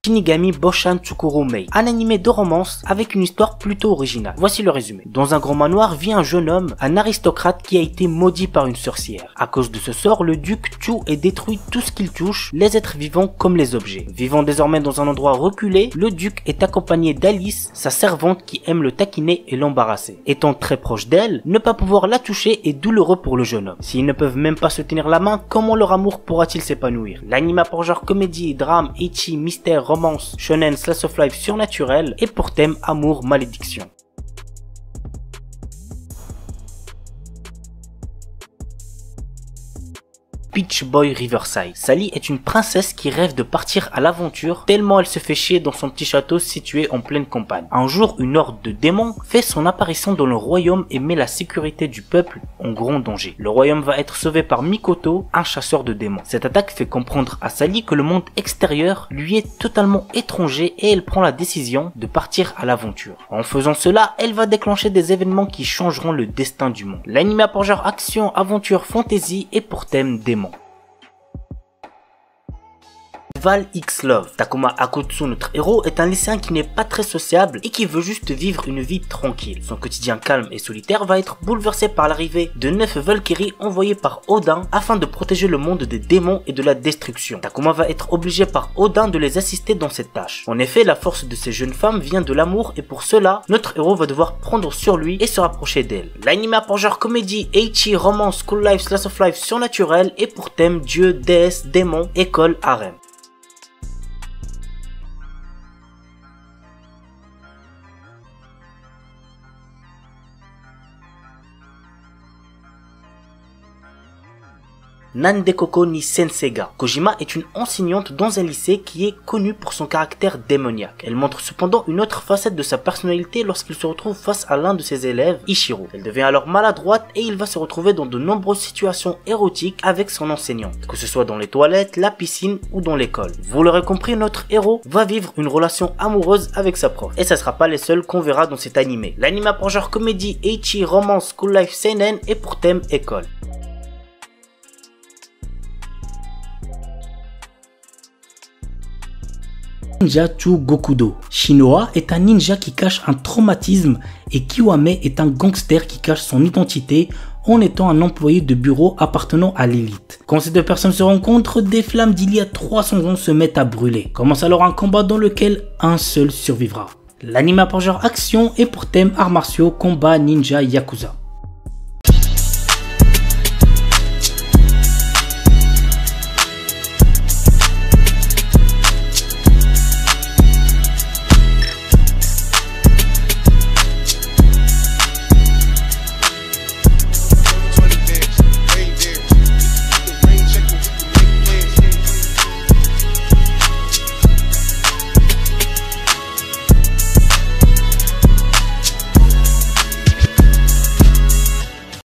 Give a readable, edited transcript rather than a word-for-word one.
Shinigami Boshan Tsukurumei, un animé de romance avec une histoire plutôt originale. Voici le résumé. Dans un grand manoir vit un jeune homme, un aristocrate qui a été maudit par une sorcière. À cause de ce sort, le duc tue et détruit tout ce qu'il touche, les êtres vivants comme les objets. Vivant désormais dans un endroit reculé, le duc est accompagné d'Alice, sa servante qui aime le taquiner et l'embarrasser. Étant très proche d'elle, ne pas pouvoir la toucher est douloureux pour le jeune homme. S'ils ne peuvent même pas se tenir la main, comment leur amour pourra-t-il s'épanouir? L'anime a pour genre comédie, drame, ecchi, mystère, romance, shonen, slice of life surnaturel et pour thème amour, malédiction. Peach Boy Riverside. Sally est une princesse qui rêve de partir à l'aventure tellement elle se fait chier dans son petit château situé en pleine campagne. Un jour, une horde de démons fait son apparition dans le royaume et met la sécurité du peuple en grand danger. Le royaume va être sauvé par Mikoto, un chasseur de démons. Cette attaque fait comprendre à Sally que le monde extérieur lui est totalement étranger et elle prend la décision de partir à l'aventure. En faisant cela, elle va déclencher des événements qui changeront le destin du monde. L'anime a pour genre action, aventure, fantasy et pour thème démons. Val X Love. Takuma Akutsu, notre héros, est un lycéen qui n'est pas très sociable et qui veut juste vivre une vie tranquille. Son quotidien calme et solitaire va être bouleversé par l'arrivée de 9 Valkyries envoyées par Odin afin de protéger le monde des démons et de la destruction. Takuma va être obligé par Odin de les assister dans cette tâche. En effet, la force de ces jeunes femmes vient de l'amour et pour cela, notre héros va devoir prendre sur lui et se rapprocher d'elle. L'anime a pour genre comédie, ecchi, romance, school life, slice of life surnaturel et pour thème dieu, déesse, démon, école, harem. Nandekoko ni Senseiga. Kojima est une enseignante dans un lycée qui est connue pour son caractère démoniaque. Elle montre cependant une autre facette de sa personnalité lorsqu'il se retrouve face à l'un de ses élèves, Ichiro. Elle devient alors maladroite et il va se retrouver dans de nombreuses situations érotiques avec son enseignante, que ce soit dans les toilettes, la piscine ou dans l'école. Vous l'aurez compris, notre héros va vivre une relation amoureuse avec sa prof. Et ça sera pas les seuls qu'on verra dans cet animé. L'anime a pour genre comédie, ecchi, romance, school life, seinen et pour thème école. Ninja Chu Gokudo. Shinoa est un ninja qui cache un traumatisme et Kiwame est un gangster qui cache son identité en étant un employé de bureau appartenant à l'élite. Quand ces deux personnes se rencontrent, des flammes d'il y a 300 ans se mettent à brûler. Commence alors un combat dans lequel un seul survivra. L'anime a pour genre action et pour thème arts martiaux, combat, ninja, yakuza.